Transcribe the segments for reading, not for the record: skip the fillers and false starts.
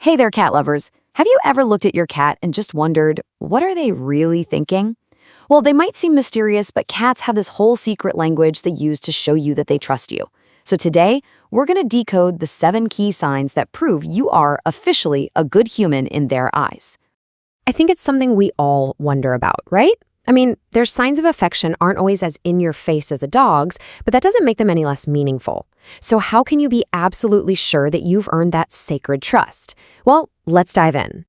Hey there, cat lovers. Have you ever looked at your cat and just wondered, what are they really thinking? Well, they might seem mysterious, but cats have this whole secret language they use to show you that they trust you. So today, we're going to decode the 7 key signs that prove you are officially a good human in their eyes. I think it's something we all wonder about, right? I mean, their signs of affection aren't always as in your face as a dog's, but that doesn't make them any less meaningful. So how can you be absolutely sure that you've earned that sacred trust? Well, let's dive in.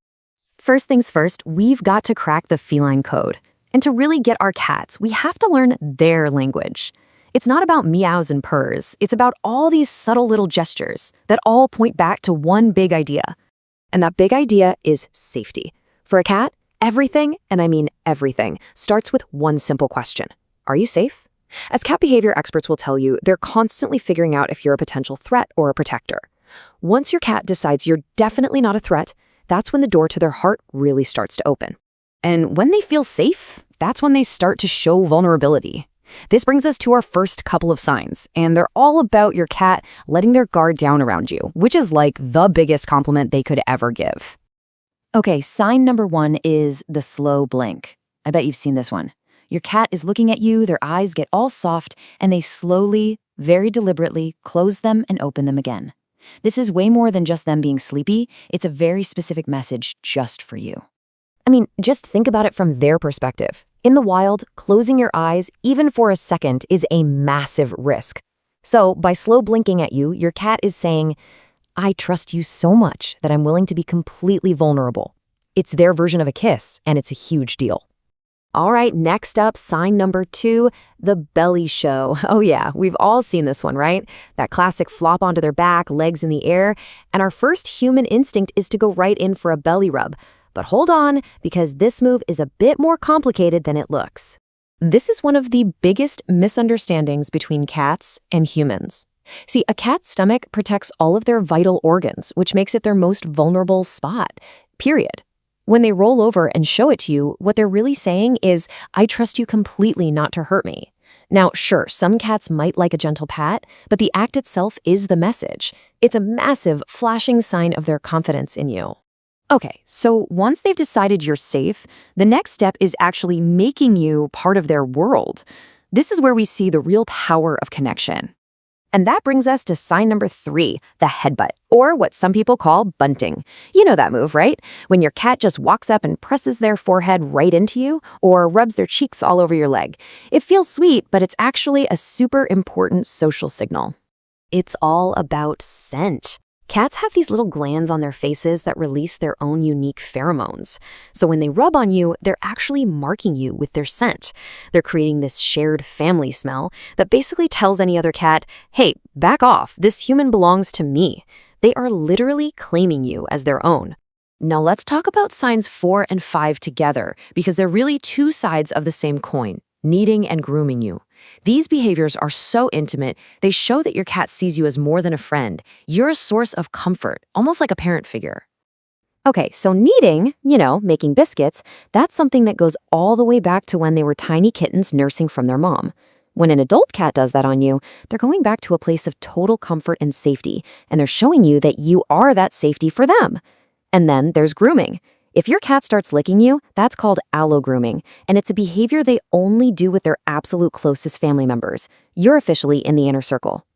First things first, we've got to crack the feline code. And to really get our cats, we have to learn their language. It's not about meows and purrs. It's about all these subtle little gestures that all point back to one big idea. And that big idea is safety. For a cat, everything, and I mean everything, starts with one simple question. Are you safe? As cat behavior experts will tell you, they're constantly figuring out if you're a potential threat or a protector. Once your cat decides you're definitely not a threat, that's when the door to their heart really starts to open. And when they feel safe, that's when they start to show vulnerability. This brings us to our first couple of signs, and they're all about your cat letting their guard down around you, which is like the biggest compliment they could ever give. Okay, sign number 1 is the slow blink. I bet you've seen this one. Your cat is looking at you, their eyes get all soft, and they slowly, very deliberately, close them and open them again. This is way more than just them being sleepy. It's a very specific message just for you. I mean, just think about it from their perspective. In the wild, closing your eyes, even for a second, is a massive risk. So, by slow blinking at you, your cat is saying, I trust you so much that I'm willing to be completely vulnerable. It's their version of a kiss, and it's a huge deal. All right, next up, sign number 2, the belly show. Oh yeah, we've all seen this one, right? That classic flop onto their back, legs in the air, and our first human instinct is to go right in for a belly rub. But hold on, because this move is a bit more complicated than it looks. This is one of the biggest misunderstandings between cats and humans. See, a cat's stomach protects all of their vital organs, which makes it their most vulnerable spot, period. When they roll over and show it to you, what they're really saying is, I trust you completely not to hurt me. Now, sure, some cats might like a gentle pat, but the act itself is the message. It's a massive, flashing sign of their confidence in you. Okay, so once they've decided you're safe, the next step is actually making you part of their world. This is where we see the real power of connection. And that brings us to sign number 3, the headbutt, or what some people call bunting. You know that move, right? When your cat just walks up and presses their forehead right into you, or rubs their cheeks all over your leg. It feels sweet, but it's actually a super important social signal. It's all about scent. Cats have these little glands on their faces that release their own unique pheromones. So when they rub on you, they're actually marking you with their scent. They're creating this shared family smell that basically tells any other cat, hey, back off, this human belongs to me. They are literally claiming you as their own. Now let's talk about signs 4 and 5 together, because they're really 2 sides of the same coin, needing and grooming you. These behaviors are so intimate, they show that your cat sees you as more than a friend. You're a source of comfort, almost like a parent figure. Okay, so kneading, making biscuits, that's something that goes all the way back to when they were tiny kittens nursing from their mom. When an adult cat does that on you, they're going back to a place of total comfort and safety, and they're showing you that you are that safety for them. And then there's grooming. If your cat starts licking you, that's called allo-grooming, and it's a behavior they only do with their absolute closest family members. You're officially in the inner circle.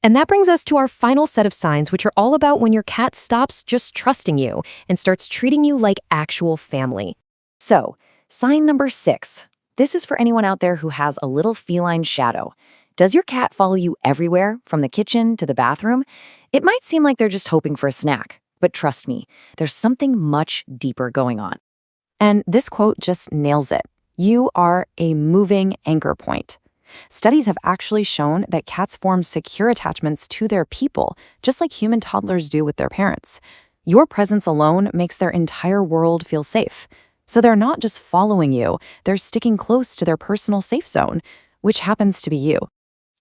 And that brings us to our final set of signs, which are all about when your cat stops just trusting you and starts treating you like actual family. So, sign number 6. This is for anyone out there who has a little feline shadow. Does your cat follow you everywhere, from the kitchen to the bathroom? It might seem like they're just hoping for a snack. But trust me, there's something much deeper going on. And this quote just nails it. You are a moving anchor point. Studies have actually shown that cats form secure attachments to their people, just like human toddlers do with their parents. Your presence alone makes their entire world feel safe. So they're not just following you, they're sticking close to their personal safe zone, which happens to be you.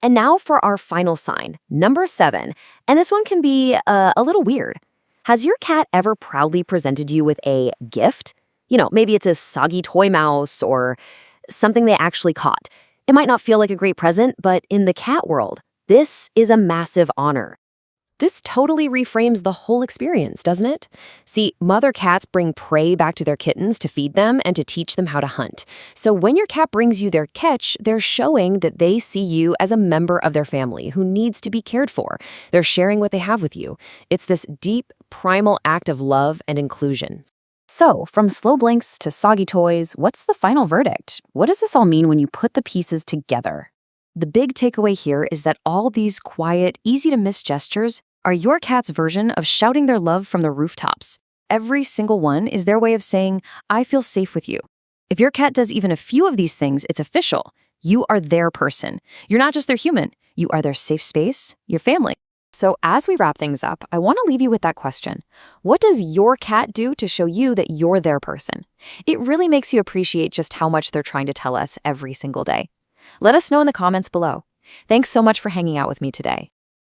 And now for our final sign, number 7. And this one can be a little weird. Has your cat ever proudly presented you with a gift? Maybe it's a soggy toy mouse or something they actually caught. It might not feel like a great present, but in the cat world, this is a massive honor. This totally reframes the whole experience, doesn't it? See, mother cats bring prey back to their kittens to feed them and to teach them how to hunt. So when your cat brings you their catch, they're showing that they see you as a member of their family who needs to be cared for. They're sharing what they have with you. It's this deep, primal act of love and inclusion. So, from slow blinks to soggy toys, what's the final verdict? What does this all mean when you put the pieces together? The big takeaway here is that all these quiet, easy-to-miss gestures are your cat's version of shouting their love from the rooftops. Every single one is their way of saying, I feel safe with you. If your cat does even a few of these things, it's official. You are their person. You're not just their human. You are their safe space, your family. So as we wrap things up, I want to leave you with that question. What does your cat do to show you that you're their person? It really makes you appreciate just how much they're trying to tell us every single day. Let us know in the comments below. Thanks so much for hanging out with me today.